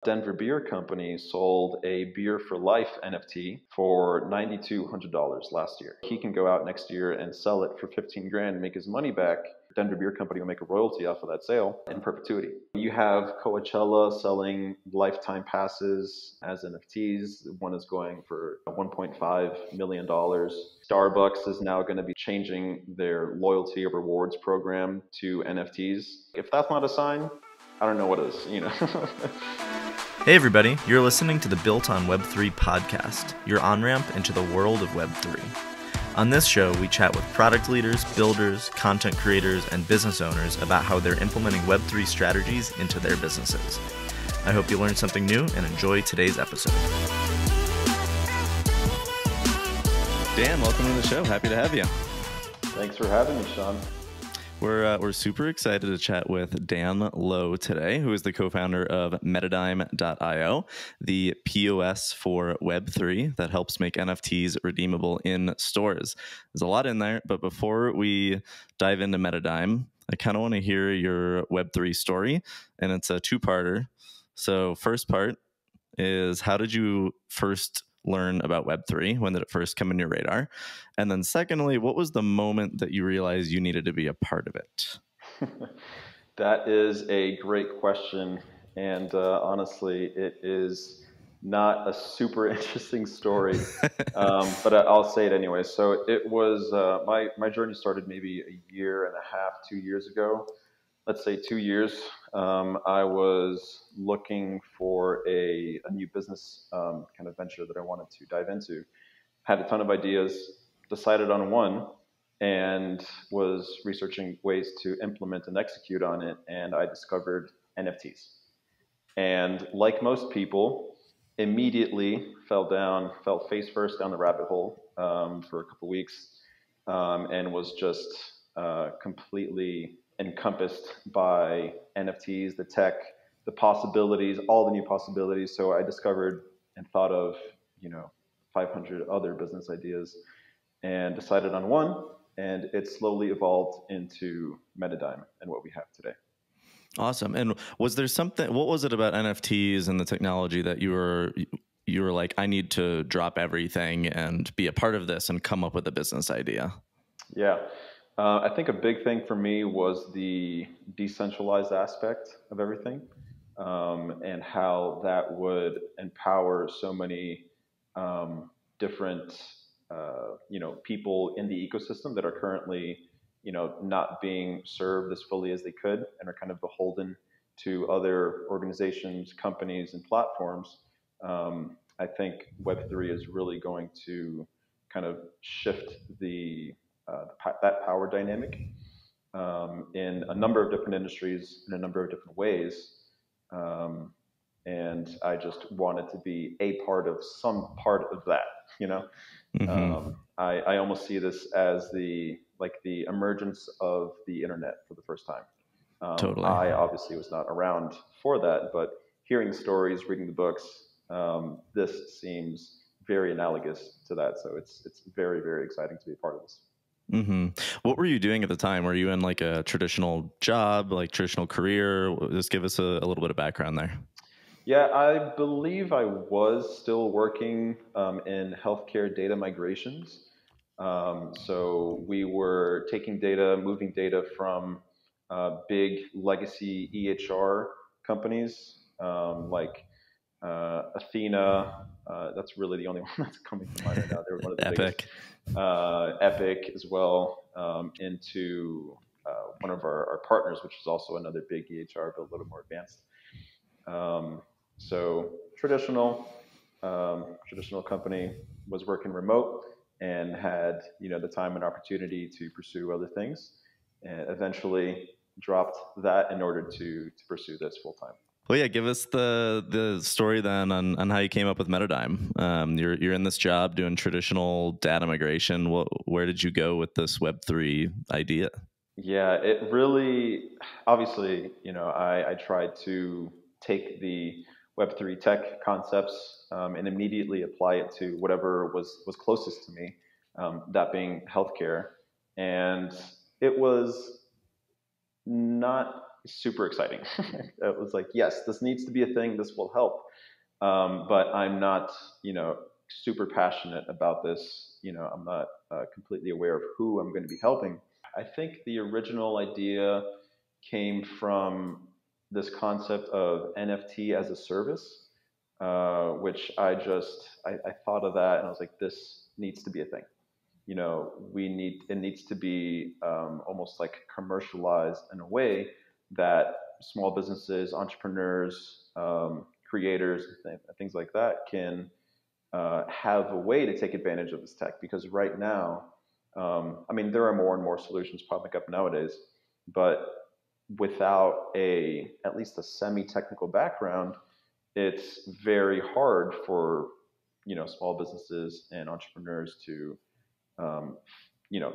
Denver Beer Company sold a Beer for Life NFT for $9,200 last year. He can go out next year and sell it for 15 grand and make his money back. Denver Beer Company will make a royalty off of that sale in perpetuity. You have Coachella selling lifetime passes as NFTs. One is going for $1.5 million. Starbucks is now going to be changing their loyalty or rewards program to NFTs. If that's not a sign, I don't know what is, Hey everybody, you're listening to the Built on Web3 podcast, your on-ramp into the world of Web3. On this show, we chat with product leaders, builders, content creators, and business owners about how they're implementing Web3 strategies into their businesses. I hope you learned something new and enjoy today's episode. Dan, welcome to the show. Happy to have you. Thanks for having me, Sean. We're super excited to chat with Dan Lowe today, who is the co-founder of Metadime.io, the POS for Web3 that helps make NFTs redeemable in stores. There's a lot in there, but before we dive into Metadime, I kind of want to hear your Web3 story, and it's a two-parter. So first part is, how did you first learn about Web3? When did it first come in your radar? And then secondly, what was the moment that you realized you needed to be a part of it? That is a great question. And honestly, it is not a super interesting story, but I'll say it anyway. So it was, my journey started maybe a year and a half, 2 years ago. Let's say 2 years. I was looking for a new business kind of venture that I wanted to dive into. Had a ton of ideas, decided on one, and was researching ways to implement and execute on it. And I discovered NFTs. And like most people, immediately fell face first down the rabbit hole for a couple of weeks, and was just completely encompassed by NFTs, the tech, the possibilities, all the new possibilities. So I discovered and thought of, 500 other business ideas and decided on one, and it slowly evolved into Metadime and what we have today. Awesome. And was there something, what was it about NFTs and the technology that you were like, I need to drop everything and be a part of this and come up with a business idea? Yeah. I think a big thing for me was the decentralized aspect of everything, and how that would empower so many different people in the ecosystem that are currently not being served as fully as they could and are kind of beholden to other organizations, companies, and platforms. I think Web3 is really going to kind of shift that power dynamic in a number of different industries in a number of different ways. And I just wanted to be a part of some part of that, Mm-hmm. I almost see this as the emergence of the internet for the first time. Totally. I obviously was not around for that, but hearing the stories, reading the books, this seems very analogous to that. So it's very, very exciting to be a part of this. Mm-hmm. What were you doing at the time? Were you in like a traditional job, like traditional career? Just give us a little bit of background there. Yeah, I believe I was still working in healthcare data migrations. So we were taking data, moving data from big legacy EHR companies like Athena. That's really the only one that's coming to mind right now. They were one of the Epic. Biggest. Epic as well, into one of our partners, which is also another big EHR, but a little more advanced. So traditional company, was working remote and had the time and opportunity to pursue other things, and eventually dropped that in order to pursue this full time. Well, yeah, give us the story then on how you came up with Metadime. You're in this job doing traditional data migration. Where did you go with this Web3 idea? Yeah, it really, obviously, I tried to take the Web3 tech concepts and immediately apply it to whatever was closest to me, that being healthcare. And it was not super exciting. It was like, yes, this needs to be a thing. This will help. But I'm not, super passionate about this. I'm not completely aware of who I'm going to be helping. I think the original idea came from this concept of NFT as a service, which I thought of that and I was like, this needs to be a thing. It needs to be almost like commercialized in a way that small businesses, entrepreneurs, creators, things like that can have a way to take advantage of this tech. Because right now, there are more and more solutions popping up nowadays, but without at least a semi-technical background, it's very hard for small businesses and entrepreneurs to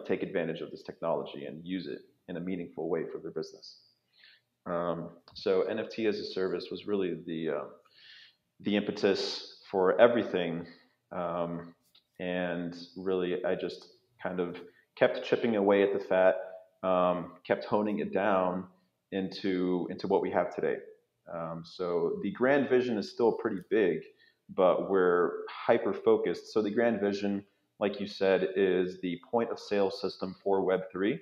take advantage of this technology and use it in a meaningful way for their business. So NFT as a service was really the impetus for everything, and really I just kind of kept chipping away at the fat, kept honing it down into what we have today. So the grand vision is still pretty big, but we're hyper focused. So the grand vision, like you said, is the point of sale system for Web3.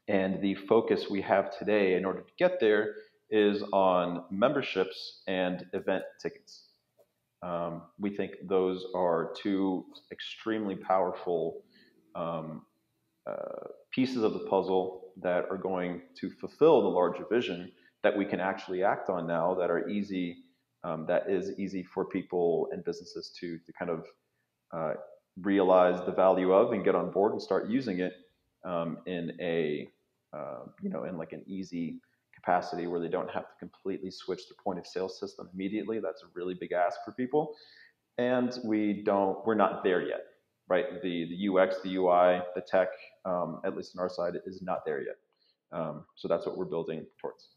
And the focus we have today in order to get there is on memberships and event tickets. We think those are two extremely powerful pieces of the puzzle that are going to fulfill the larger vision that we can actually act on now, that is easy for people and businesses to kind of realize the value of and get on board and start using it in like an easy capacity where they don't have to completely switch the point of sale system immediately. That's a really big ask for people, and we're not there yet, right? The UX, the UI, the tech, at least on our side, is not there yet. So that's what we're building towards.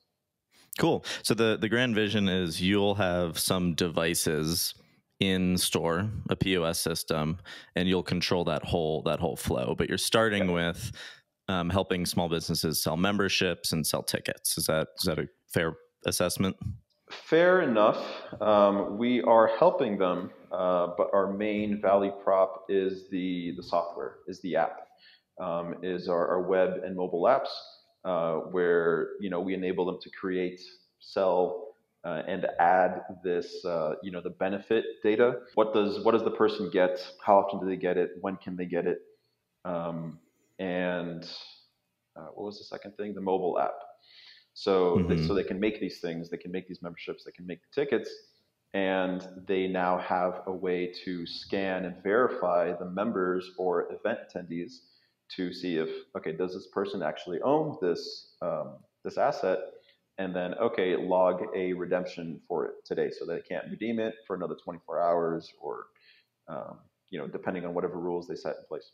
Cool. So the grand vision is you'll have some devices in store, a POS system, and you'll control that whole flow. But you're starting with helping small businesses sell memberships and sell tickets. Is that a fair assessment? Fair enough. We are helping them, but our main value prop is the software, is the app, is our web and mobile apps, where we enable them to create, sell, and add this, the benefit data. What does the person get? How often do they get it? When can they get it? And what was the second thing? The mobile app. So, so they can make these things, they can make these memberships, they can make the tickets, and they now have a way to scan and verify the members or event attendees to see if, okay, does this person actually own this asset? And then, okay, log a redemption for it today so that they can't redeem it for another 24 hours or, depending on whatever rules they set in place.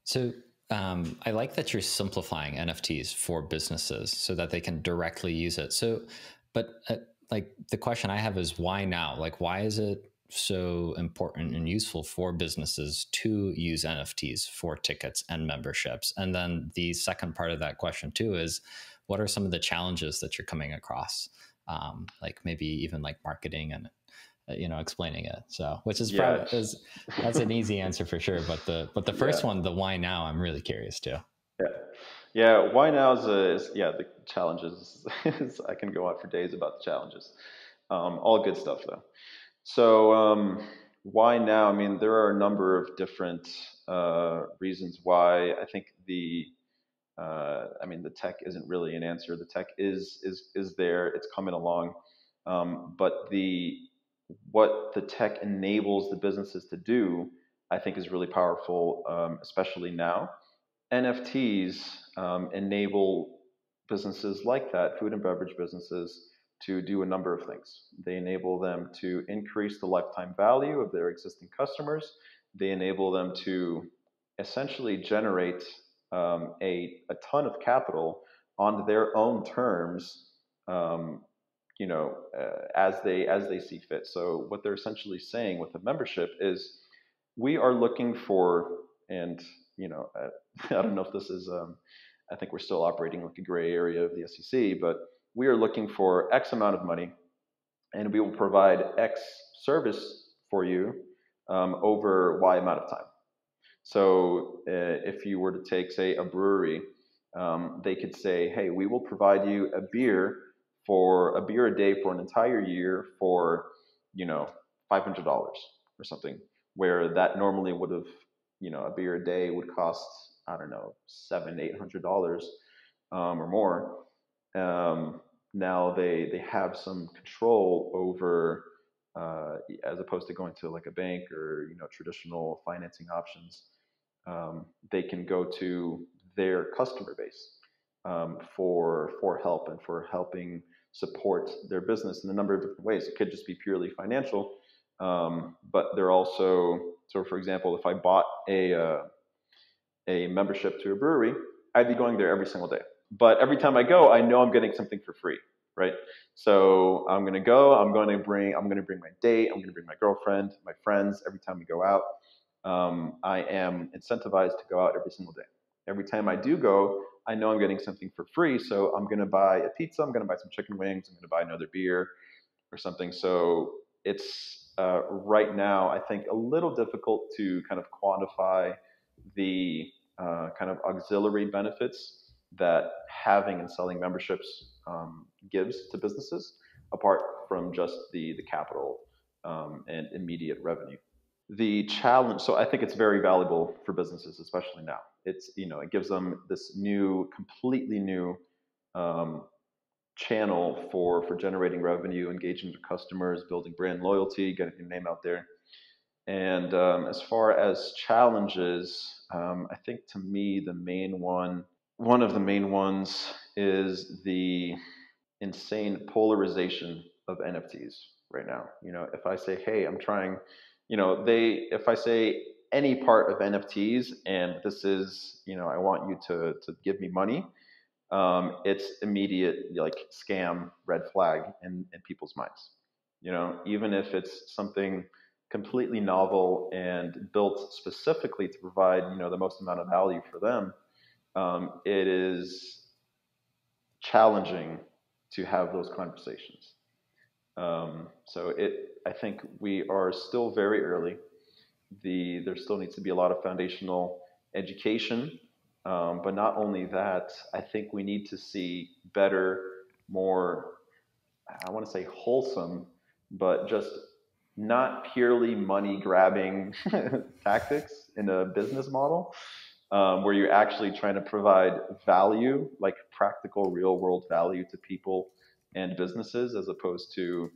So I like that you're simplifying NFTs for businesses so that they can directly use it. So, but like the question I have is why now? Like, why is it so important and useful for businesses to use NFTs for tickets and memberships? And then the second part of that question too is, what are some of the challenges that you're coming across? Like maybe even like marketing and explaining it. So, which is probably that's an easy answer for sure. But the first one, the why now, I'm really curious too. Yeah. Why now is the challenges. I can go on for days about the challenges. All good stuff though. So why now? I mean, there are a number of different reasons why. I think the tech isn't really an answer. The tech is there. It's coming along, but what the tech enables the businesses to do, I think, is really powerful, especially now. NFTs enable businesses like that, food and beverage businesses, to do a number of things. They enable them to increase the lifetime value of their existing customers. They enable them to essentially generate a ton of capital on their own terms, as they see fit. So what they're essentially saying with the membership is, we are looking for, and I don't know if this is I think we're still operating like a gray area of the SEC, but we are looking for X amount of money, and we will provide X service for you over Y amount of time. So if you were to take, say, a brewery, they could say, hey, we will provide you a beer a day for an entire year for, $500 or something, where that normally would have, a beer a day would cost, I don't know, $700-800 or more. Now they have some control over, as opposed to going to like a bank or traditional financing options. They can go to their customer base for help and for helping support their business in a number of different ways. It could just be purely financial, but they're also, so for example, if I bought a membership to a brewery, I'd be going there every single day. But every time I go, I know I'm getting something for free, right? So I'm going to go. I'm going to bring my date. I'm going to bring my girlfriend, my friends. Every time we go out, I am incentivized to go out every single day. Every time I do go, I know I'm getting something for free. So I'm going to buy a pizza. I'm going to buy some chicken wings. I'm going to buy another beer or something. So it's right now, I think, a little difficult to kind of quantify the kind of auxiliary benefits that having and selling memberships gives to businesses, apart from just the capital and immediate revenue. The challenge, so I think it's very valuable for businesses, especially now. It's, it gives them this completely new channel for generating revenue, engaging their customers, building brand loyalty, getting your name out there. And as far as challenges, I think to me one of the main ones is the insane polarization of NFTs right now. If I say, hey, I'm trying, if I say any part of NFTs and this is, I want you to give me money, it's immediate like scam, red flag in people's minds. Even if it's something completely novel and built specifically to provide, the most amount of value for them, it is challenging to have those conversations. I think we are still very early. There still needs to be a lot of foundational education, but not only that, I think we need to see better, more, I want to say wholesome, but just not purely money grabbing tactics in a business model, where you're actually trying to provide value, like practical real world value to people and businesses, as opposed to,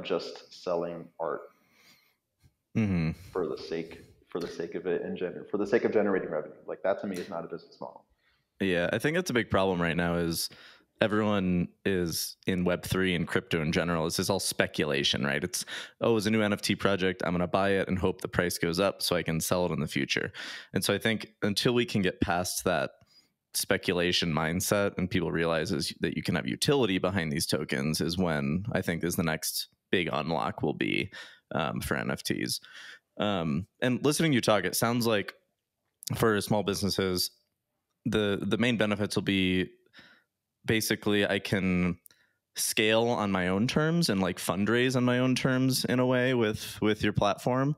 just selling art for the sake of it and for the sake of generating revenue. Like that to me is not a business model. Yeah, I think that's a big problem right now is everyone is in Web3 and crypto in general. It's just all speculation, right? It's a new NFT project. I'm going to buy it and hope the price goes up so I can sell it in the future. And so I think until we can get past that speculation mindset and people realize that you can have utility behind these tokens is when I think is the next big unlock will be for NFTs. And listening to you talk, it sounds like for small businesses, the main benefits will be basically I can scale on my own terms and like fundraise on my own terms in a way with your platform.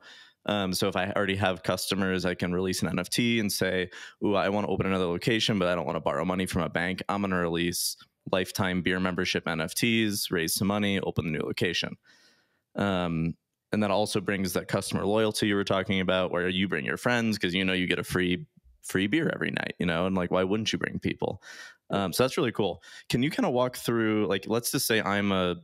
So if I already have customers, I can release an NFT and say, ooh, I want to open another location, but I don't want to borrow money from a bank. I'm going to release lifetime beer membership NFTs, raise some money, open the new location. And that also brings that customer loyalty you were talking about, where you bring your friends because you get a free beer every night, and like, why wouldn't you bring people? So that's really cool. Can you kind of walk through, like, let's just say I'm a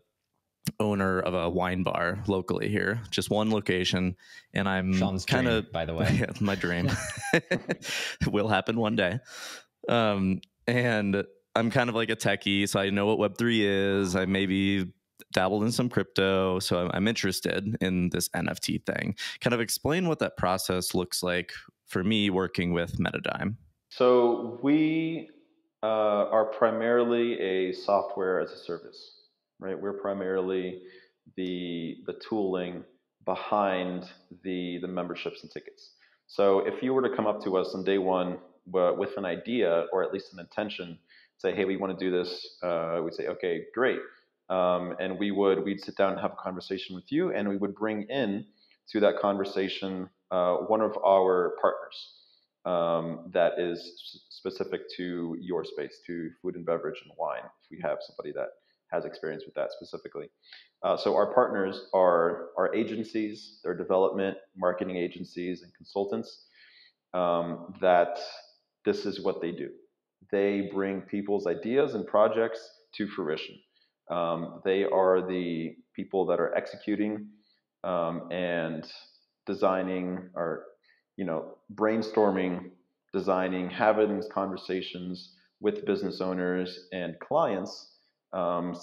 owner of a wine bar locally here, just one location, and I'm kind of, by the way, yeah, my dream will happen one day. And I'm kind of like a techie, so I know what Web3 is. I maybe dabbled in some crypto, so I'm interested in this NFT thing. Kind of explain what that process looks like for me working with Metadime. So we are primarily a software as a service, right? We're primarily the tooling behind the memberships and tickets. So if you were to come up to us on day one with an idea or at least an intention, say, hey, we want to do this. We'd say, okay, great. And we'd sit down and have a conversation with you, and we would bring in to that conversation one of our partners that is specific to your space, to food and beverage and wine, if we have somebody that has experience with that specifically. So our partners are agencies, they're development, marketing agencies, and consultants that this is what they do. They bring people's ideas and projects to fruition. They are the people that are executing and designing, or brainstorming, designing, having these conversations with business owners and clients,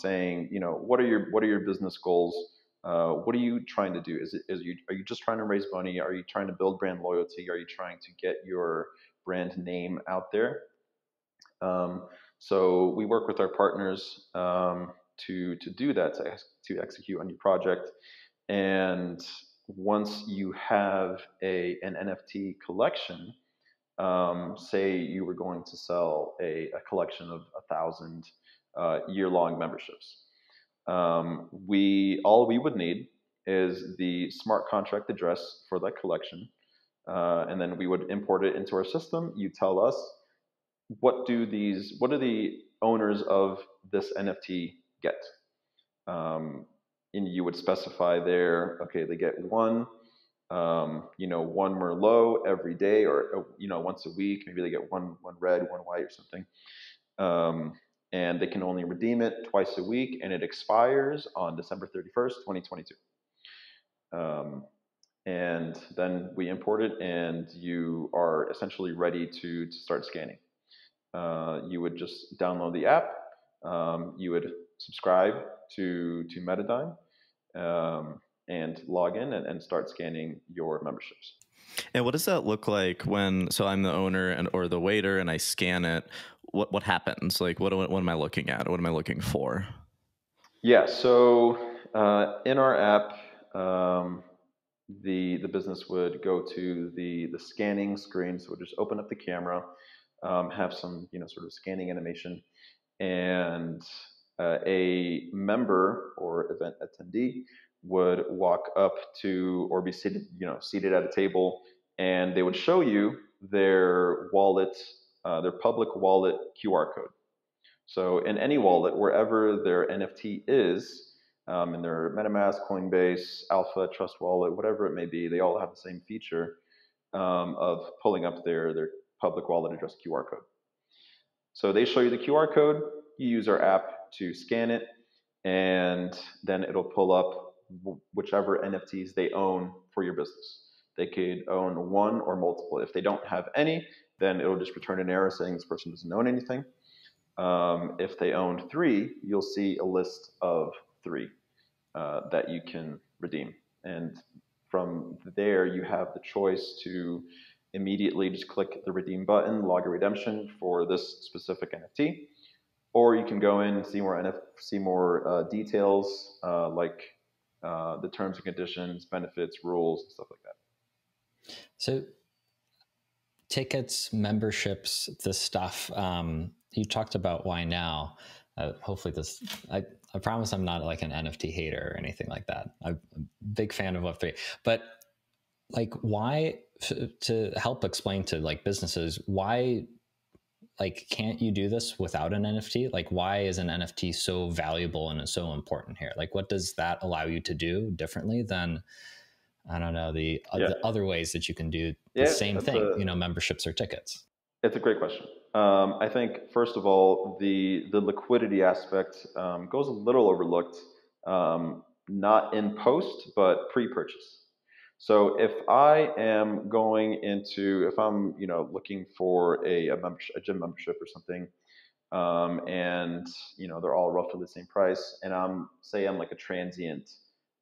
saying, what are your business goals? What are you trying to do? Are you just trying to raise money? Are you trying to build brand loyalty? Are you trying to get your brand name out there? So we work with our partners to do that, to execute on your project. And once you have an NFT collection, say you were going to sell a collection of 1,000 year-long memberships, all we would need is the smart contract address for that collection, and then we would import it into our system. You tell us what do the owners of this NFT get, and you would specify there. Okay, they get one Merlot every day, or once a week. Maybe they get one red, one white, or something. And they can only redeem it twice a week, and it expires on December 31st, 2022. And then we import it, and you are essentially ready to start scanning. You would just download the app. You would subscribe to Metadime, and log in and start scanning your memberships. And what does that look like so I'm the owner or the waiter and I scan it? What happens? Like, what am I looking at? What am I looking for? Yeah. So in our app, the business would go to the scanning screen. So we'll just open up the camera, have some sort of scanning animation, and a member or event attendee would walk up to, or be seated at a table, and they would show you their wallet, their public wallet QR code. So in any wallet, wherever their NFT is, in their MetaMask, Coinbase, Alpha, Trust Wallet, whatever it may be, they all have the same feature of pulling up their public wallet address QR code. So they show you the QR code, you use our app to scan it, and then it'll pull up whichever NFTs they own for your business. They could own one or multiple. If they don't have any, then it'll just return an error saying this person doesn't own anything. If they own 3, you'll see a list of 3 that you can redeem. And from there, you have the choice to immediately just click the redeem button, log a redemption for this specific NFT, or you can go in and see more details, like the terms and conditions, benefits, rules, and stuff like that. So tickets, memberships, this stuff, you talked about why now. Hopefully I promise I'm not like an NFT hater or anything like that. I'm a big fan of Web3, but like, why, to help explain to like businesses, why like can't you do this without an NFT? Like, why is an NFT so valuable and so important here? Like, what does that allow you to do differently than, I don't know, the other ways that you can do the same thing, memberships or tickets? It's a great question. I think, first of all, the liquidity aspect goes a little overlooked, not in post, but pre-purchase. So if I am if I'm looking for a gym membership or something, and they're all roughly the same price, and I'm like a transient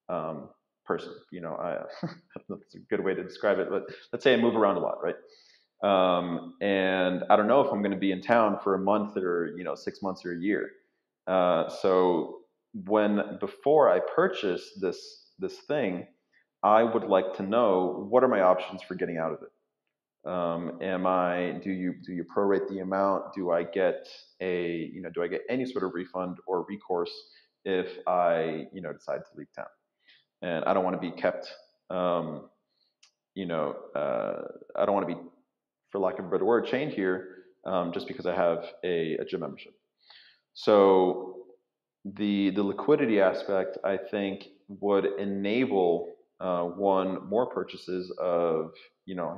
person, I don't know if it's a good way to describe it, but let's say I move around a lot, right? And I don't know if I'm going to be in town for a month or 6 months or a year. So before I purchase this thing, I would like to know what are my options for getting out of it. Do you prorate the amount? Do I get any sort of refund or recourse if I, decide to leave town? And I don't want to be kept, um, I don't want to be, for lack of a better word, chained here just because I have a gym membership. So the liquidity aspect, I think, would enable more purchases of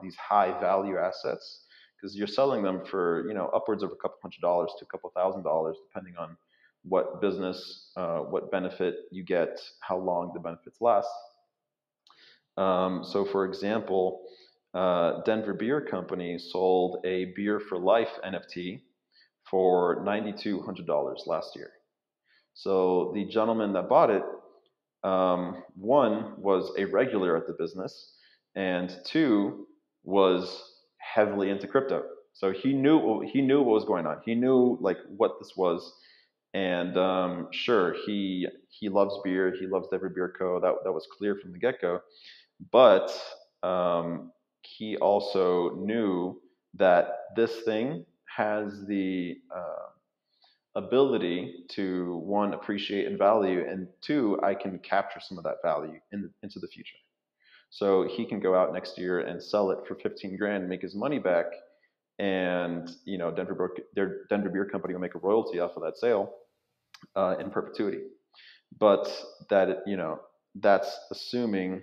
these high value assets, because you're selling them for upwards of a couple $100s to a couple $1,000, depending on what business, what benefit you get, how long the benefits last. So, for example, Denver Beer Company sold a Beer for Life NFT for $9,200 last year. So the gentleman that bought it, one, was a regular at the business, and two, was heavily into crypto. So he knew what was going on. He knew like what this was, and sure, he loves beer. He loves Denver Beer Co. That was clear from the get go. But he also knew that this thing has the ability to, one, appreciate in value, and two, I can capture some of that value into the future. So he can go out next year and sell it for 15 grand, make his money back, and Denver Beer Company will make a royalty off of that sale in perpetuity. But that's assuming,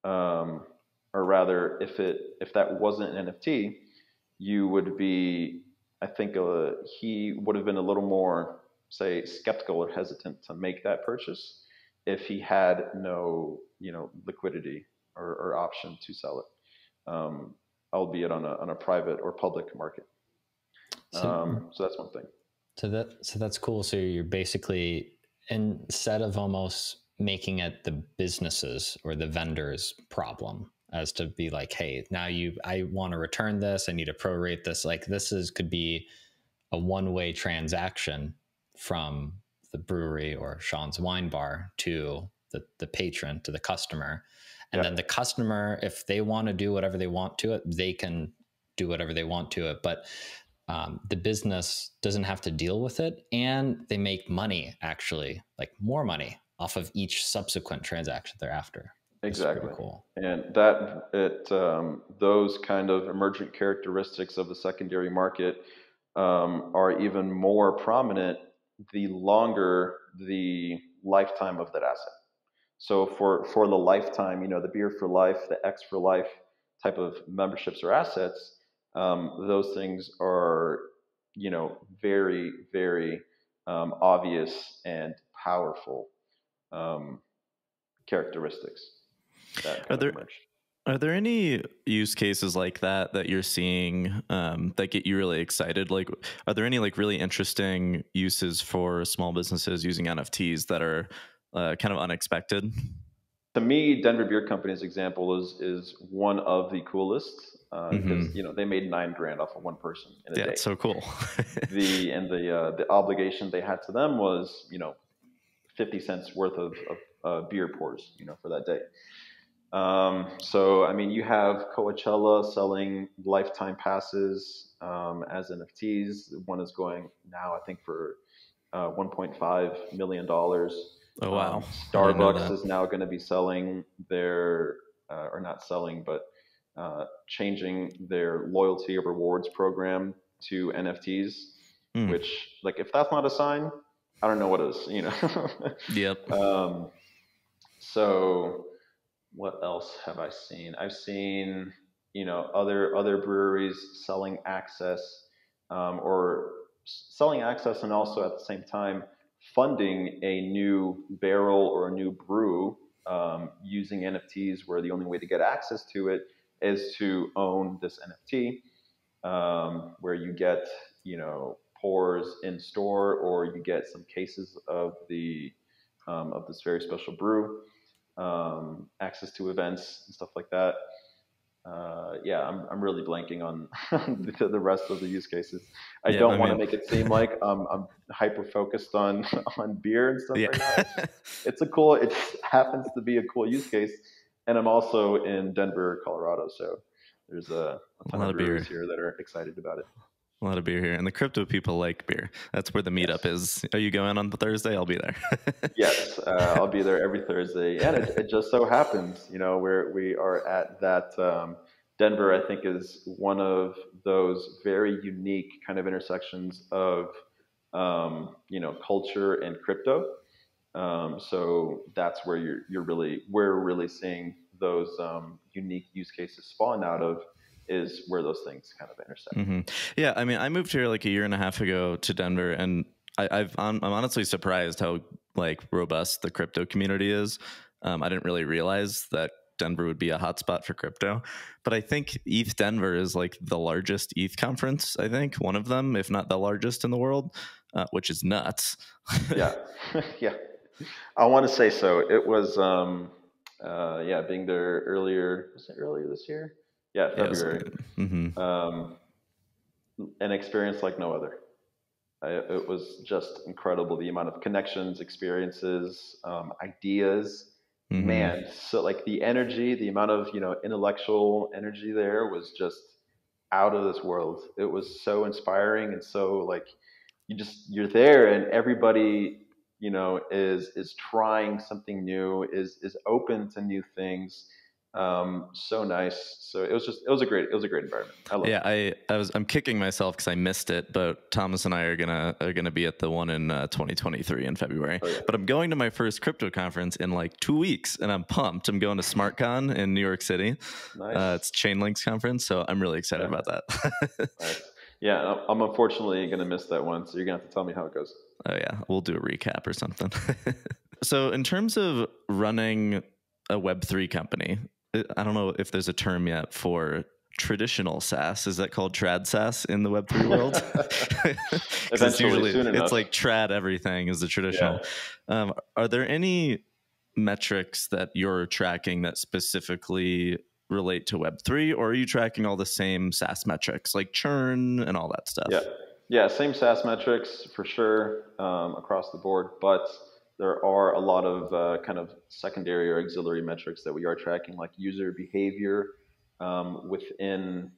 or rather, if that wasn't an NFT, you would be, I think he would have been a little more, say, skeptical or hesitant to make that purchase if he had no, liquidity or option to sell it, albeit on a private or public market. So that's one thing. So that's cool. So you're basically, instead of almost making it the businesses or the vendors' problem, as to be like, hey, now I want to return this, I need to prorate this. Like could be a one-way transaction from the brewery or Sean's wine bar to the patron, to the customer. And then the customer, if they want to do whatever they want to it, they can do whatever they want to it. But the business doesn't have to deal with it, and they make money, actually, like more money off of each subsequent transaction thereafter. Exactly. Cool. And those kind of emergent characteristics of the secondary market are even more prominent the longer the lifetime of that asset. So for the lifetime, the Beer for Life, the X for Life type of memberships or assets, those things are, very, very obvious and powerful characteristics that kind of emerge. Are there any use cases like that you're seeing that get you really excited? Like, are there any like really interesting uses for small businesses using NFTs that are kind of unexpected? To me, Denver Beer Company's example is one of the coolest because they made $9 grand off of one person in a day. It's so cool. the obligation they had to them was 50 cents worth of beer pours for that day. So I mean, you have Coachella selling lifetime passes as NFTs. One is going now, I think, for $1.5 million. Oh wow! Starbucks is now going to be selling their, or not selling, but changing their loyalty or rewards program to NFTs. Which, like, if that's not a sign, I don't know what is. Yep. So what else have I seen? I've seen other breweries selling access, or selling access, and also at the same time funding a new barrel or a new brew using NFTs, where the only way to get access to it is to own this NFT, where you get pours in store, or you get some cases of this very special brew, access to events and stuff like that. I'm really blanking on the rest of the use cases. I don't want to make it seem like I'm hyper focused on beer and stuff right now. It happens to be a cool use case, and I'm also in Denver, Colorado, so There's a ton lot of of beer. breweries here that are excited about it. A lot of beer here, and the crypto people like beer. That's where the meetup is. Are you going on the Thursday? I'll be there. Yes, I'll be there every Thursday, and it just so happens, we are at that. Denver, I think, is one of those very unique kind of intersections of culture and crypto. So that's where we're really seeing those unique use cases spawn out of, is where those things kind of intersect. Mm-hmm. Yeah, I mean, I moved here like a year and a half ago to Denver, and I'm honestly surprised how like robust the crypto community is. I didn't really realize that Denver would be a hotspot for crypto, but I think ETH Denver is like the largest ETH conference. I think one of them, if not the largest in the world, which is nuts. Yeah, yeah. I want to say so. It was, being there earlier. Was it earlier this year? Yeah, February. Mm-hmm. An experience like no other. It was just incredible. The amount of connections, experiences, ideas. Mm-hmm. Man, so like the energy, the amount of intellectual energy there was just out of this world. It was so inspiring, and so like you're there, and everybody is trying something new, is open to new things. So nice. So it was a great environment. I love it. I'm kicking myself because I missed it, but Thomas and I are gonna be at the one in 2023 in February. Oh, yeah. But I'm going to my first crypto conference in like 2 weeks, and I'm pumped. I'm going to SmartCon in New York City. Nice. It's Chainlink's conference, so I'm really excited about that. Nice. Yeah, I'm unfortunately going to miss that one, so you're going to have to tell me how it goes. Oh yeah, we'll do a recap or something. So in terms of running a Web3 company, I don't know if there's a term yet for traditional SaaS. Is that called trad SaaS in the Web3 world? Eventually, soon enough. It's like trad everything is the traditional. Yeah. Are there any metrics that you're tracking that specifically relate to Web3, or are you tracking all the same SaaS metrics like churn and all that stuff? Yeah, same SaaS metrics for sure across the board, but there are a lot of kind of secondary or auxiliary metrics that we are tracking, like user behavior within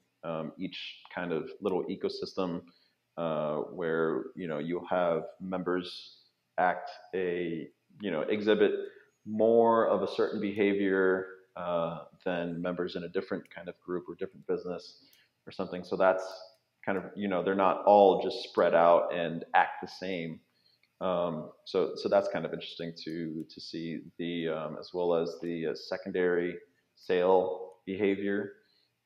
each kind of little ecosystem, where you'll have members exhibit more of a certain behavior than members in a different kind of group or different business or something. So that's kind of they're not all just spread out and act the same. So that's kind of interesting to see, the as well as the secondary sale behavior.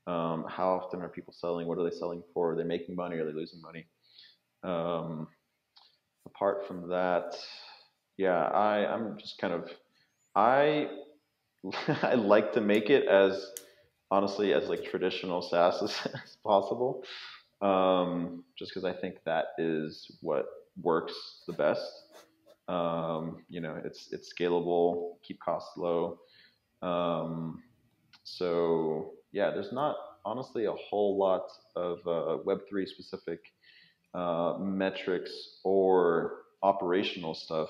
How often are people selling? What are they selling for? Are they making money? Are they losing money? Apart from that, yeah, I'm just kind of I I like to make it as honestly as like traditional SaaS as possible, just because I think that is what works the best. It's scalable, keep costs low. So yeah, there's not honestly a whole lot of Web3 specific metrics or operational stuff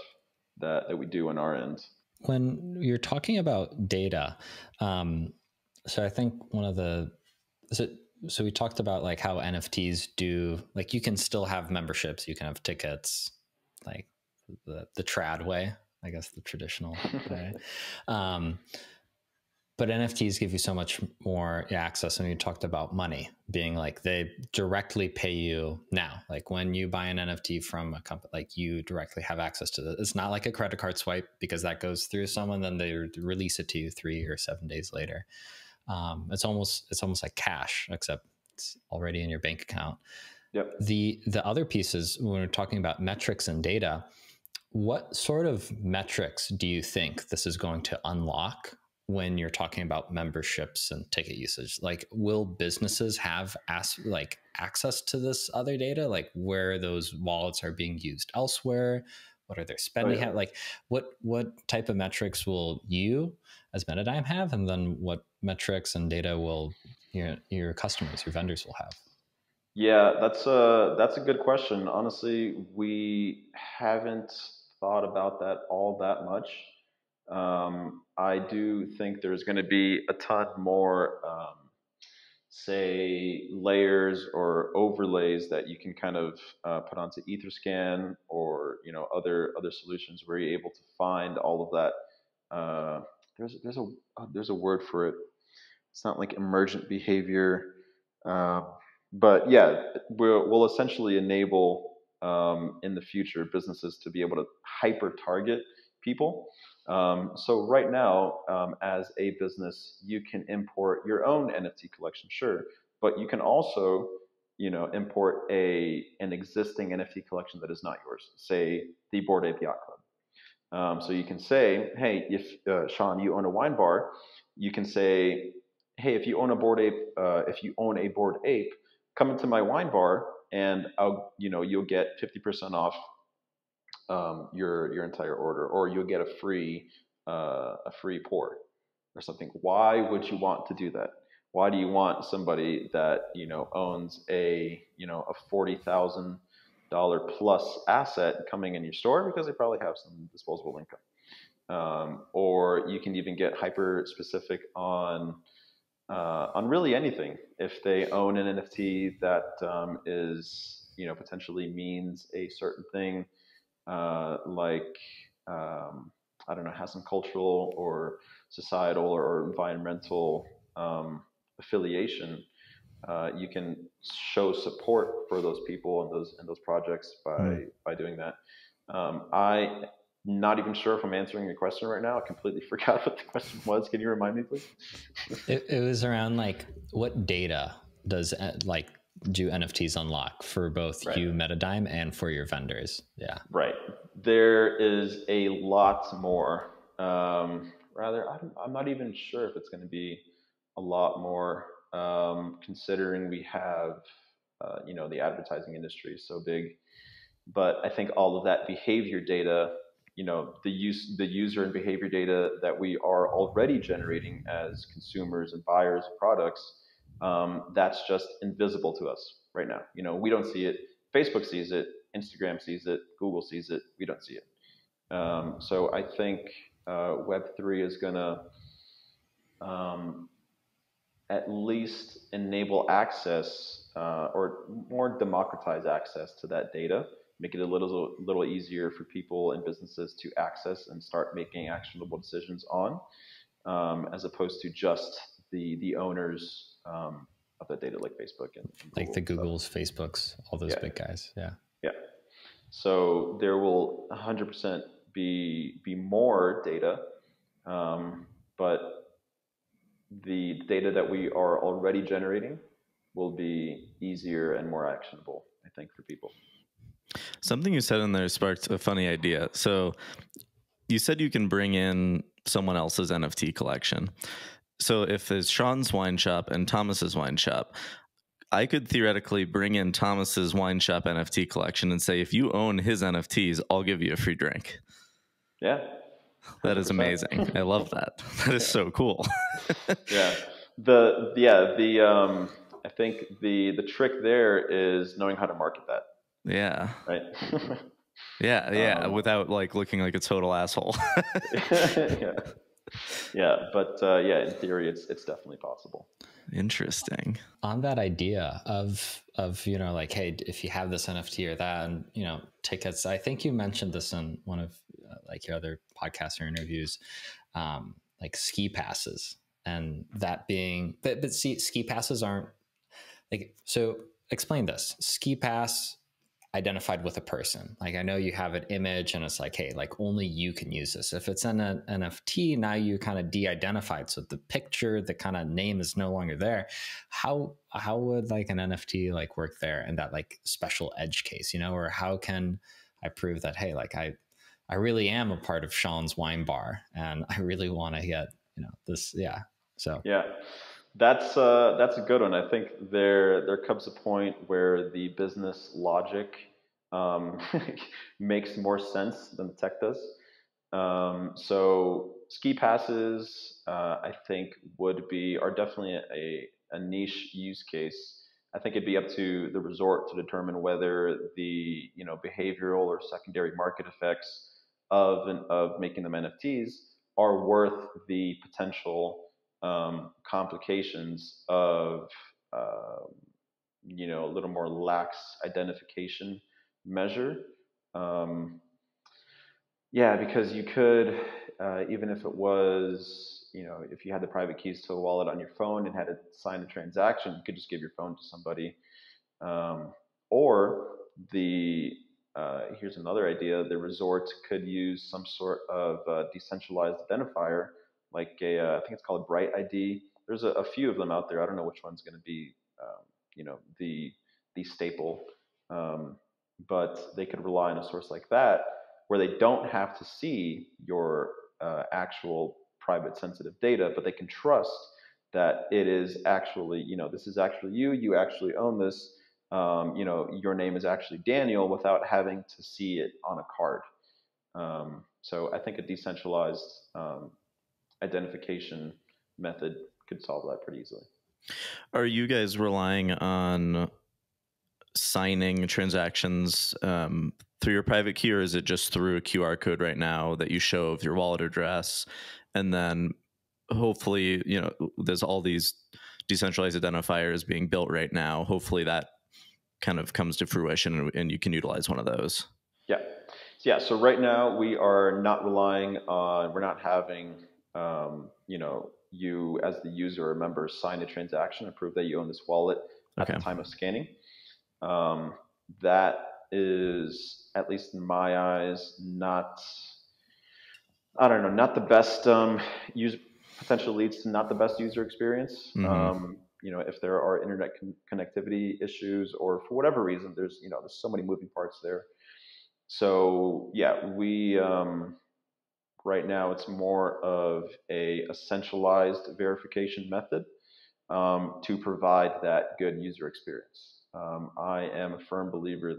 that we do on our end. When you're talking about data, so I think so we talked about like how NFTs do, like you can still have memberships, you can have tickets, like the trad way, I guess the traditional way. But NFTs give you so much more access. And you talked about money being like they directly pay you now. Like when you buy an NFT from a company, like you directly have access to it. It's not like a credit card swipe because that goes through someone, then they release it to you 3 or 7 days later. It's almost like cash, except it's already in your bank account. Yep. The other pieces, when we're talking about metrics and data, what sort of metrics do you think this is going to unlock when you're talking about memberships and ticket usage? Like, will businesses have access to this other data, like where those wallets are being used elsewhere? What are their spending? Oh, yeah. Like, what type of metrics will you as Metadime have, and then what metrics and data will your customers, your vendors will have? Yeah, that's a good question. Honestly, we haven't thought about that all that much. I do think there's going to be a ton more say layers or overlays that you can kind of put onto Etherscan or other solutions where you're able to find all of that. There's a word for it. It's not like emergent behavior, uh, but yeah, we'll essentially enable in the future businesses to be able to hyper target people. So right now, as a business, you can import your own NFT collection, sure, but you can also, import an existing NFT collection that is not yours. Say the Bored Ape Yacht Club. So you can say, hey, if Sean, you own a wine bar, you can say, hey, if you own a Bored Ape, come into my wine bar, and you'll get 50% off your entire order, or you'll get a free pour or something. Why would you want to do that? Why do you want somebody that owns a $40,000 plus asset coming in your store? Because they probably have some disposable income. Or you can even get hyper specific on really anything. If they own an NFT that is potentially means a certain thing, like I don't know, has some cultural or societal or environmental affiliation, you can show support for those people and those projects by doing that. I not even sure if I'm answering your question right now. I completely forgot what the question was. Can you remind me, please? It was around like what data does do NFTs unlock for both you, Metadime, and for your vendors? Yeah. Right. There is a lot more. Rather, I'm not even sure if it's going to be a lot more, considering we have, the advertising industry is so big. But I think all of that behavior data, the user and behavior data that we are already generating as consumers and buyers of products, that's just invisible to us right now. We don't see it. Facebook sees it. Instagram sees it. Google sees it. We don't see it. So I think Web3 is going to at least enable access or more democratize access to that data, make it a little easier for people and businesses to access and start making actionable decisions on, as opposed to just the owners of that data, like Facebook and like the Googles, Facebooks, all those big guys. Yeah. Yeah. So there will 100% be more data, but the data that we are already generating will be easier and more actionable, I think, for people. Something you said in there sparked a funny idea. So you said you can bring in someone else's NFT collection. So if it's Sean's wine shop and Thomas's wine shop, I could theoretically bring in Thomas's wine shop NFT collection and say, if you own his NFTs, I'll give you a free drink. Yeah. 100%. That is amazing. I love that. That is so cool. Yeah. I think the trick there is knowing how to market that. Yeah. Right. Yeah. Without like looking like a total asshole. Yeah. But in theory, it's definitely possible. Interesting. On that idea of like, hey, if you have this NFT or that, and tickets, I think you mentioned this in one of like your other podcasts or interviews, like ski passes, and that being, but see, ski passes aren't like, so explain this. Ski pass identified with a person. Like, I know you have an image and it's like, hey, like only you can use this. If it's an NFT, now you kind of de-identified. So the picture, the kind of name is no longer there. How would like an NFT like work there in that like special edge case, or how can I prove that, hey, like I really am a part of Sean's wine bar and I really want to get, this. Yeah. So yeah. That's a good one. I think there comes a point where the business logic makes more sense than the tech does. So ski passes, I think, are definitely a niche use case. I think it'd be up to the resort to determine whether the behavioral or secondary market effects of making them NFTs are worth the potential complications of a little more lax identification measure. Um, yeah, because you could, even if it was, if you had the private keys to a wallet on your phone and had to sign a transaction, you could just give your phone to somebody. Um, or here's another idea: the resort could use some sort of decentralized identifier, like I think it's called Bright ID. There's a few of them out there. I don't know which one's going to be, the staple, um, but they could rely on a source like that where they don't have to see your actual private sensitive data, but they can trust that it is actually, this is actually you. You actually own this. Your name is actually Daniel without having to see it on a card. So I think a decentralized identification method could solve that pretty easily. Are you guys relying on signing transactions through your private key, or is it just through a QR code right now that you show of your wallet address? And then hopefully, there's all these decentralized identifiers being built right now. Hopefully that kind of comes to fruition and you can utilize one of those. Yeah. So right now we are not relying on, we're not having, you as the user or member sign a transaction and prove that you own this wallet at the time of scanning. That is, at least in my eyes, not the best potential leads to not the best user experience. Mm-hmm. If there are internet connectivity issues or for whatever reason, there's so many moving parts there. So yeah, we right now it's more of a centralized verification method to provide that good user experience. I am a firm believer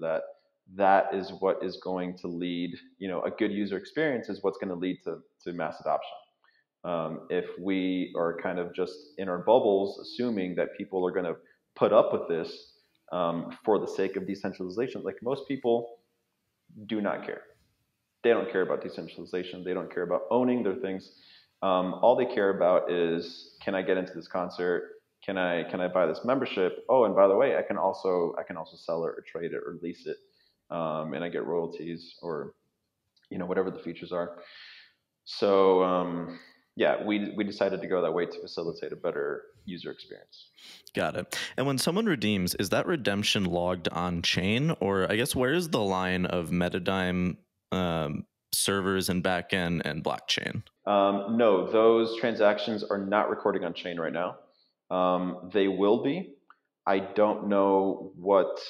that is what is going to lead, a good user experience is what's going to lead to mass adoption. If we are kind of just in our bubbles, assuming that people are going to put up with this for the sake of decentralization, like most people do not care. They don't care about decentralization. They don't care about owning their things. All they care about is, can I get into this concert? Can I buy this membership? Oh, and by the way, I can also sell it or trade it or lease it, and I get royalties or whatever the features are. So yeah, we decided to go that way to facilitate a better user experience. Got it. And when someone redeems, is that redemption logged on chain, or I guess where is the line of Metadime servers and backend and blockchain? No, those transactions are not recording on chain right now. They will be. I don't know what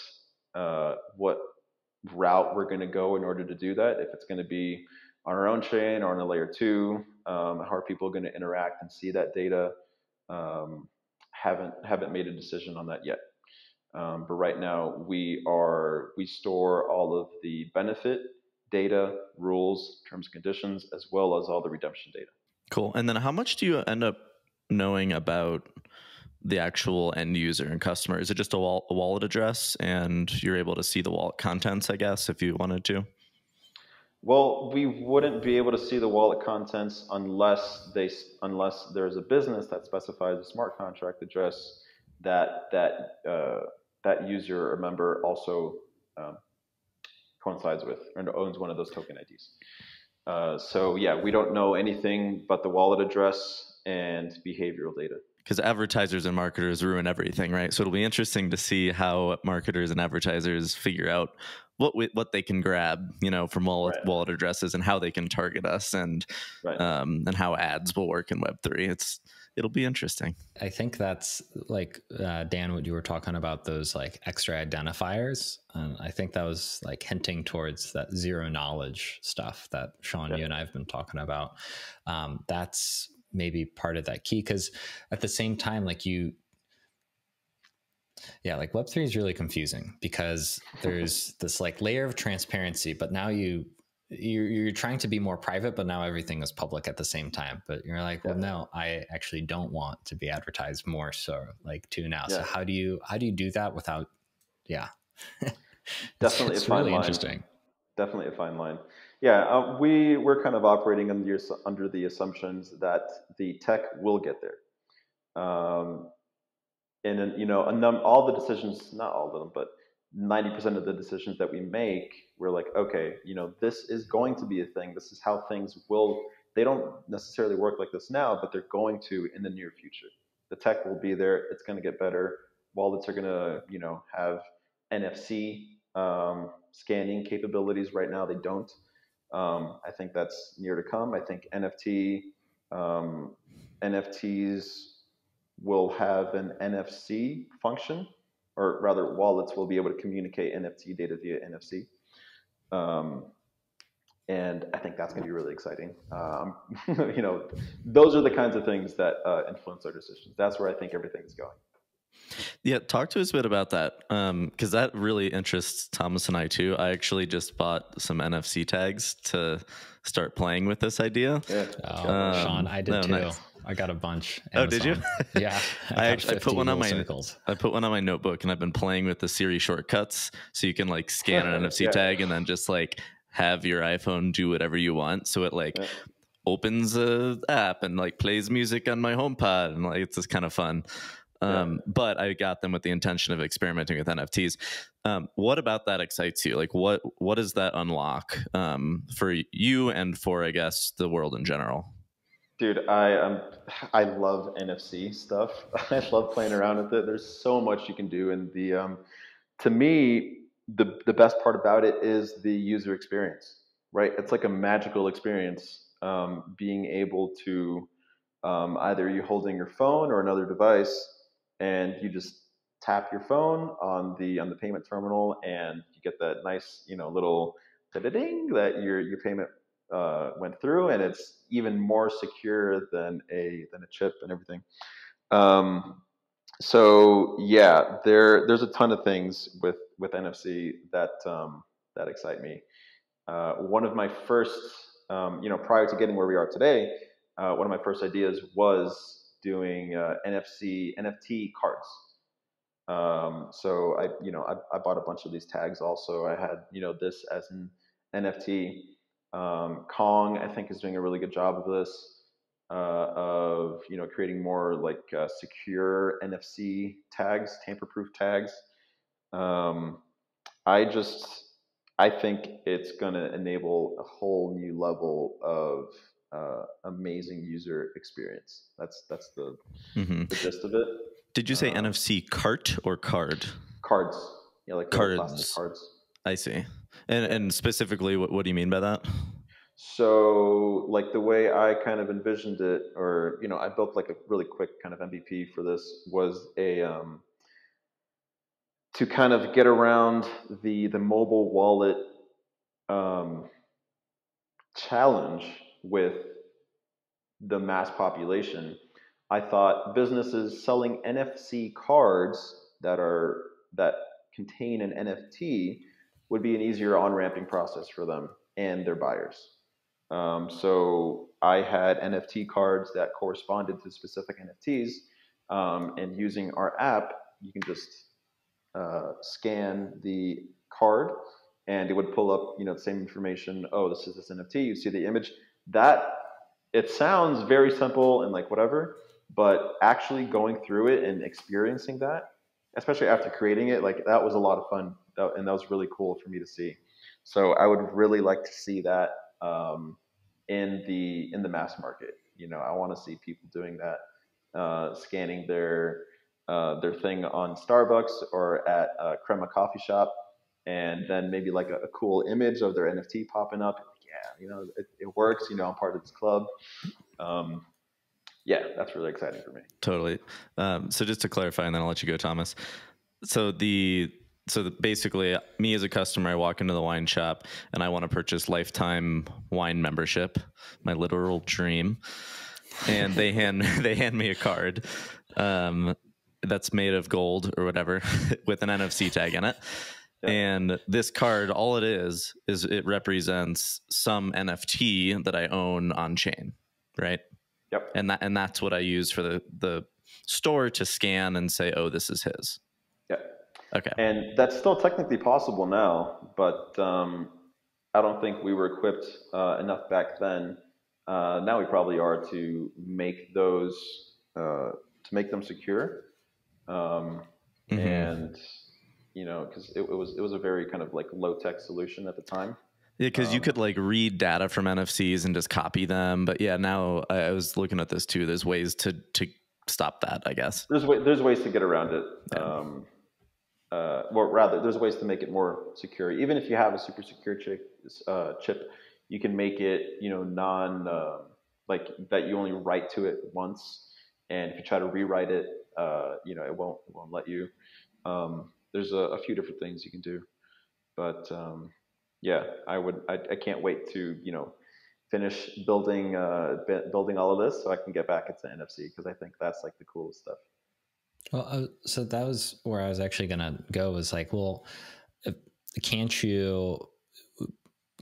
route we're going to go in order to do that. If it's going to be on our own chain or on a layer 2, how are people going to interact and see that data? Haven't made a decision on that yet. But right now we store all of the benefit data, rules, terms and conditions, as well as all the redemption data. Cool. And then how much do you end up knowing about the actual end user and customer? Is it just a wallet address and you're able to see the wallet contents, I guess, if you wanted to? Well, we wouldn't be able to see the wallet contents unless there's a business that specifies a smart contract address that user or member also coincides with or owns one of those token IDs. So yeah, we don't know anything but the wallet address and behavioral data. Because advertisers and marketers ruin everything, right? So it'll be interesting to see how marketers and advertisers figure out what they can grab, from wallet addresses and how they can target us and how ads will work in Web3. It'll be interesting. I think that's like Dan, what you were talking about, those like extra identifiers. I think that was like hinting towards that zero knowledge stuff that Sean, you and I have been talking about. That's maybe part of that key, because at the same time, like Web3 is really confusing because there's this like layer of transparency, but now you're trying to be more private, but now everything is public at the same time. But you're like, well, no, I actually don't want to be advertised more so like to now. So how do you do that without definitely it's a fine really line. Interesting. Definitely a fine line. Yeah, we're kind of operating under the assumptions that the tech will get there. and all the decisions, not all of them, but 90% of the decisions that we make, we're like, okay, this is going to be a thing. This is how things will. They don't necessarily work like this now, but they're going to in the near future. The tech will be there. It's going to get better. Wallets are going to, have NFC scanning capabilities. Right now, they don't. I think that's near to come. I think NFTs will have an NFC function, or rather, wallets will be able to communicate NFT data via NFC. And I think that's going to be really exciting. Those are the kinds of things that influence our decisions. That's where I think everything is going. Yeah, talk to us a bit about that, because that really interests Thomas and I too. I actually just bought some NFC tags to start playing with this idea. Yeah. Sean, I did too. Nice. I got a bunch. Oh, did you? Yeah. I put one on my notebook, and I've been playing with the Siri shortcuts, so you can like scan an NFC tag and then just like have your iPhone do whatever you want. So it opens a app and like plays music on my HomePod, and like it's just kind of fun. But I got them with the intention of experimenting with NFTs. What about that excites you? Like what does that unlock for you and for, I guess, the world in general? Dude, I love NFC stuff. I love playing around with it. There's so much you can do, and to me, the best part about it is the user experience, right? It's like a magical experience, being able to either you holding your phone or another device, and you just tap your phone on the payment terminal, and you get that nice little ding that your payment went through, and it's even more secure than a chip and everything. So yeah, there's a ton of things with NFC that excite me. One of my first, prior to getting where we are today, one of my first ideas was doing NFT cards. So I bought a bunch of these tags. Also, I had this as an NFT. Kong, I think, is doing a really good job of this, of creating more like secure NFC tags, tamper-proof tags. Um, I just I think it's going to enable a whole new level of amazing user experience. That's the gist of it. Did you say NFC cart or card? Cards, like cards. Plastic cards. I see. And specifically, what do you mean by that? So, like the way I kind of envisioned it, or I built like a really quick kind of MVP for this, was to kind of get around the mobile wallet challenge with the mass population. I thought businesses selling NFC cards that contain an NFT would be an easier on-ramping process for them and their buyers. So I had NFT cards that corresponded to specific NFTs, and using our app, you can just scan the card, and it would pull up the same information. Oh, this is this NFT. You see the image. That it sounds very simple and like whatever, but actually going through it and experiencing that, especially after creating it, like that was a lot of fun, and that was really cool for me to see. So I would really like to see that in the mass market. I want to see people doing that, scanning their thing on Starbucks or at a Crema coffee shop, and then maybe like a cool image of their NFT popping up. Yeah, it works. I'm part of this club. Yeah, that's really exciting for me. Totally. So just to clarify, and then I'll let you go, Thomas. So basically, me as a customer, I walk into the wine shop and I want to purchase lifetime wine membership, my literal dream. And they hand me a card that's made of gold or whatever with an NFC tag in it. Yep. And this card, all it is it represents some NFT that I own on chain, right? Yep. And that's what I use for the store to scan and say, oh, this is his. Yeah. Okay. And that's still technically possible now, but I don't think we were equipped enough back then. Now we probably are to make those to make them secure. And because it was a very kind of like low tech solution at the time. Yeah, because you could like read data from NFCs and just copy them. But yeah, now I was looking at this too. There's ways to stop that, I guess. There's ways to get around it. Yeah. Or rather, there's ways to make it more secure. Even if you have a super secure chip, you can make it, like that you only write to it once, and if you try to rewrite it, it won't let you. There's a few different things you can do, but yeah, I can't wait to finish building all of this so I can get back into NFC because I think that's like the coolest stuff. Well, so that was where I was actually going to go, was like, well, can't you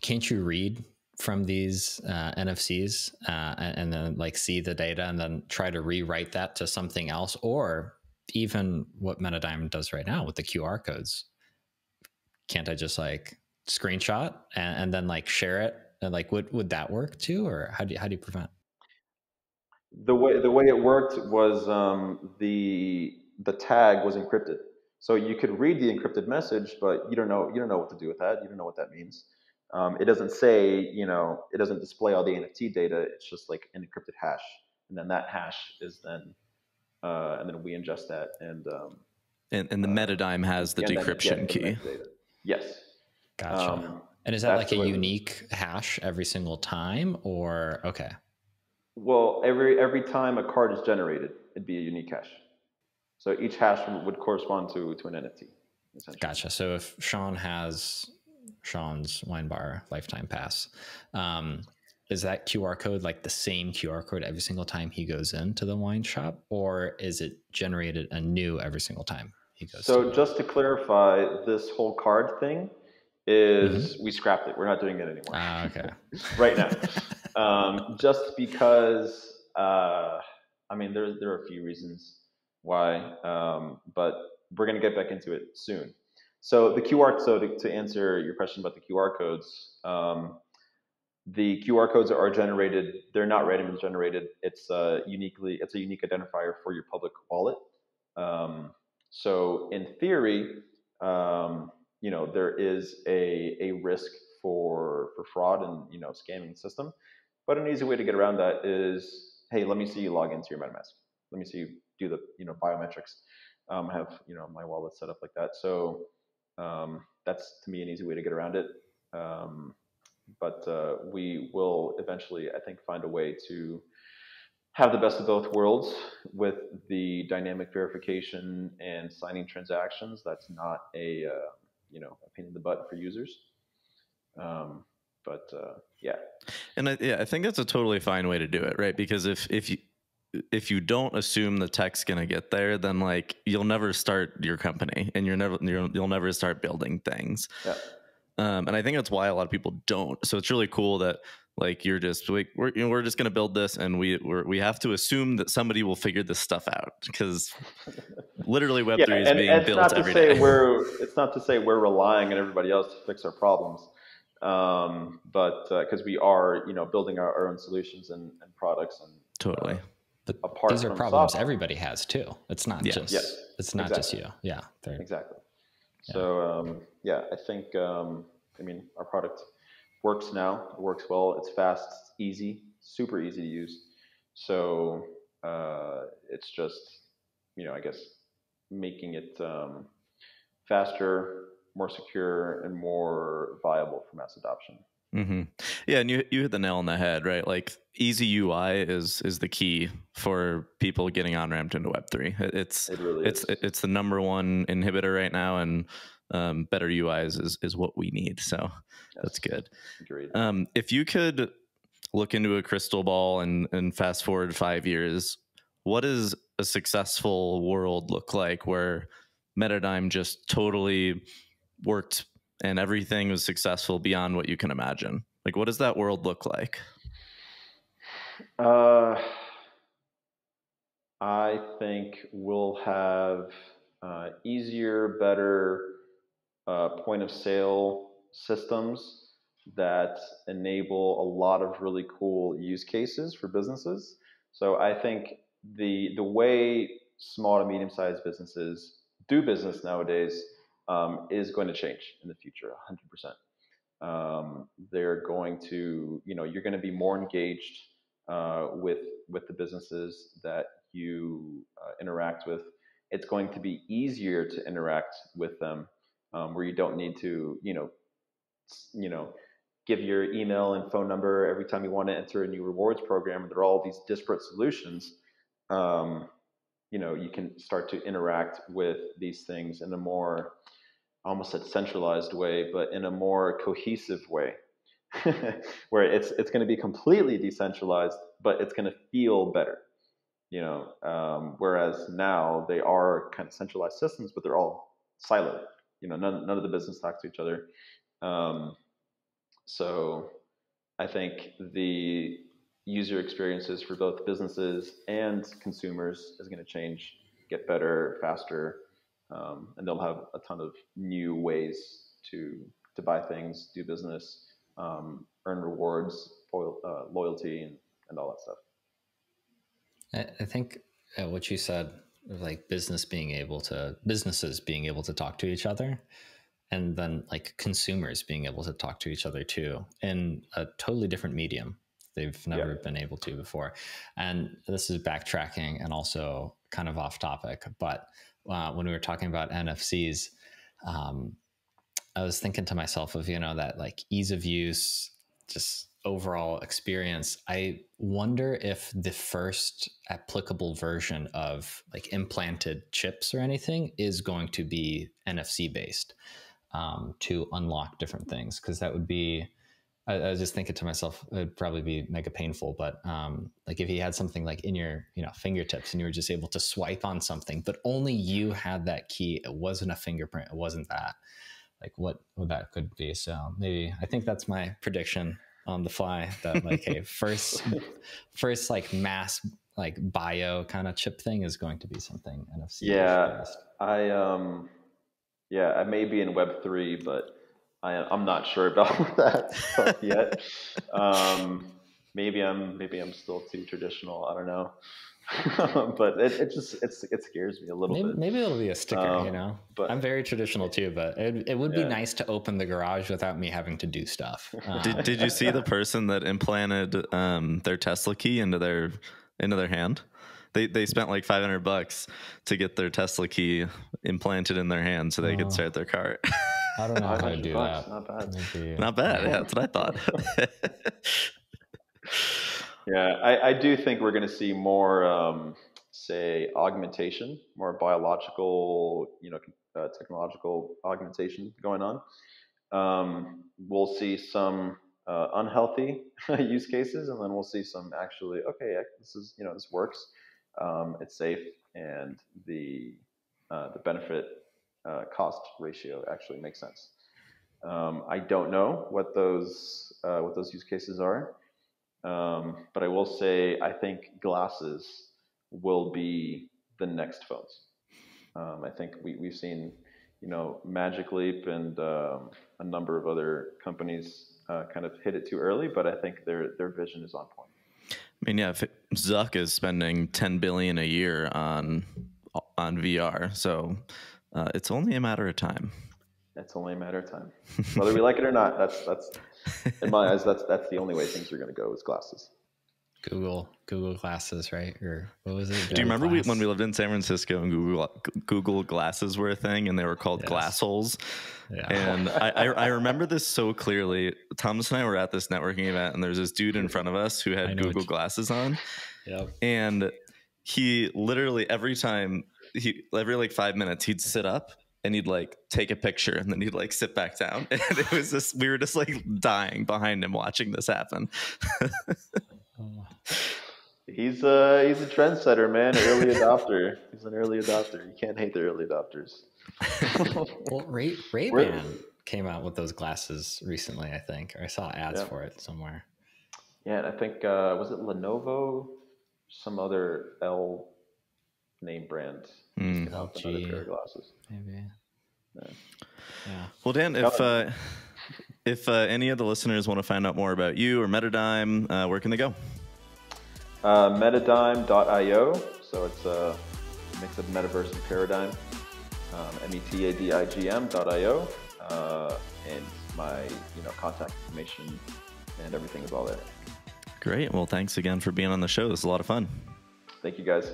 read from these NFCs and then like see the data and then try to rewrite that to something else? Or even what MetaDime does right now with the QR codes. Can't I just like screenshot and then like share it? And like, would that work too? Or how do you prevent? The way it worked was the tag was encrypted, so you could read the encrypted message, but you don't know what to do with that. You don't know what that means. It doesn't say, it doesn't display all the NFT data. It's just like an encrypted hash, and then that hash is then and then we ingest that, and the MetaDime has the decryption key. Yes. Gotcha. And is that like a unique hash every single time, or okay? Well, every time a card is generated, it'd be a unique hash. So each hash would correspond to an NFT, essentially. Gotcha. So if Sean has Sean's wine bar lifetime pass, is that QR code like the same QR code every single time he goes into the wine shop, or is it generated anew every single time he goes? So just to clarify, this whole card thing is we scrapped it. We're not doing it anymore. Okay. Right now, just because I mean there are a few reasons why, but we're going to get back into it soon. So the QR. So to answer your question about the QR codes. The QR codes are generated. They're not randomly generated. It's a unique identifier for your public wallet. So in theory, there is a risk for fraud and scamming the system. But an easy way to get around that is, hey, let me see you log into your MetaMask. Let me see you do the biometrics. Have my wallet set up like that. So that's to me an easy way to get around it. But we will eventually, I think, find a way to have the best of both worlds with the dynamic verification and signing transactions. That's not a pain in the butt for users. Yeah. And I think that's a totally fine way to do it, right? Because if you don't assume the tech's gonna get there, then like you'll never start your company, and you'll never start building things. Yeah. And I think that's why a lot of people don't. So it's really cool that like you're just like we're just going to build this, and we have to assume that somebody will figure this stuff out, because literally Web3 is being built every day. It's not to say we're relying on everybody else to fix our problems, but because we are building our own solutions and products and totally. But these are problems software. Everybody has too. It's not just it's not exactly. just you. Yeah. Exactly. So I think I mean our product works now. It works well. It's fast. It's easy. Super easy to use. So it's just I guess making it faster, more secure, and more viable for mass adoption. Mm-hmm. Yeah, and you hit the nail on the head, right? Like easy UI is the key for people getting on ramped into Web3. It's the number one inhibitor right now, and better UIs is what we need. So that's good. Agreed. If you could look into a crystal ball and fast forward 5 years, what does a successful world look like where MetaDime just totally worked and everything was successful beyond what you can imagine? Like, what does that world look like? I think we'll have easier, better point of sale systems that enable a lot of really cool use cases for businesses. So I think the way small to medium-sized businesses do business nowadays is going to change in the future, 100%. They're going to, you're going to be more engaged with the businesses that you interact with. It's going to be easier to interact with them, where you don't need to, give your email and phone number every time you want to enter a new rewards program. There are all these disparate solutions. You can start to interact with these things in a more, almost a centralized way, but in a more cohesive way, where it's going to be completely decentralized, but it's going to feel better. Whereas now they are kind of centralized systems, but they're all siloed. None of the business talks to each other. So I think the user experiences for both businesses and consumers is going to change, get better, faster, and they'll have a ton of new ways to buy things, do business, earn rewards, loyalty, and all that stuff. I think what you said, like businesses being able to talk to each other, and then like consumers being able to talk to each other too in a totally different medium they've never been able to before. And this is backtracking and also kind of off topic, but when we were talking about NFTs, I was thinking to myself of, that like ease of use, just overall experience. I wonder if the first applicable version of like implanted chips or anything is going to be NFC based, to unlock different things. Cause that would be, I was just thinking to myself, it'd probably be mega painful, but like if you had something like in your fingertips and you were just able to swipe on something, but only you had that key, it wasn't a fingerprint, it wasn't that, like what that could be. So maybe, I think that's my prediction on the fly, that like a first like mass like bio kind of chip thing is going to be something NFC. Yeah, based. I may be in Web3, but I'm not sure about that stuff yet. Maybe I'm still too traditional. I don't know. But it scares me a little bit. Maybe it'll be a sticker, but I'm very traditional too, but it would be nice to open the garage without me having to do stuff. Did you see the person that implanted their Tesla key into their hand? They spent like $500 to get their Tesla key implanted in their hand so they could start their car. I don't know how to do that. Not bad. Maybe. Not bad. Yeah, that's what I thought. Yeah, I do think we're going to see more, say, augmentation, more biological, technological augmentation going on. We'll see some unhealthy use cases, and then we'll see some actually, okay, this works. It's safe, and the benefit cost ratio actually makes sense. I don't know what those use cases are. But I will say, I think glasses will be the next phones. I think we've seen, Magic Leap and a number of other companies kind of hit it too early, but I think their vision is on point. I mean, yeah, if Zuck is spending $10 billion a year on VR, so it's only a matter of time. It's only a matter of time, whether we like it or not. That's in my eyes. That's the only way things are going to go is glasses. Google glasses, right? Or what was it? Do you remember when we lived in San Francisco and Google glasses were a thing, and they were called glass holes? Yeah. And I remember this so clearly. Thomas and I were at this networking event, and there's this dude in front of us who had Google glasses on. Yep. And he literally every like 5 minutes he'd sit up and he'd like take a picture and then he'd like sit back down. And it was just, we were just like dying behind him watching this happen. He's a trendsetter, man. Early adopter. He's an early adopter. You can't hate the early adopters. Well, Ray-Ban came out with those glasses recently, I think. Or I saw ads for it somewhere. Yeah, and I think, was it Lenovo? Some other L name brand. Another pair of glasses. Maybe. Yeah. Well, Dan, if any of the listeners want to find out more about you or Metadime, where can they go? Metadime.io. So it's mix of metaverse and paradigm. metadigm.io, and my contact information and everything is all there. Great. Well, thanks again for being on the show. This is a lot of fun. Thank you, guys.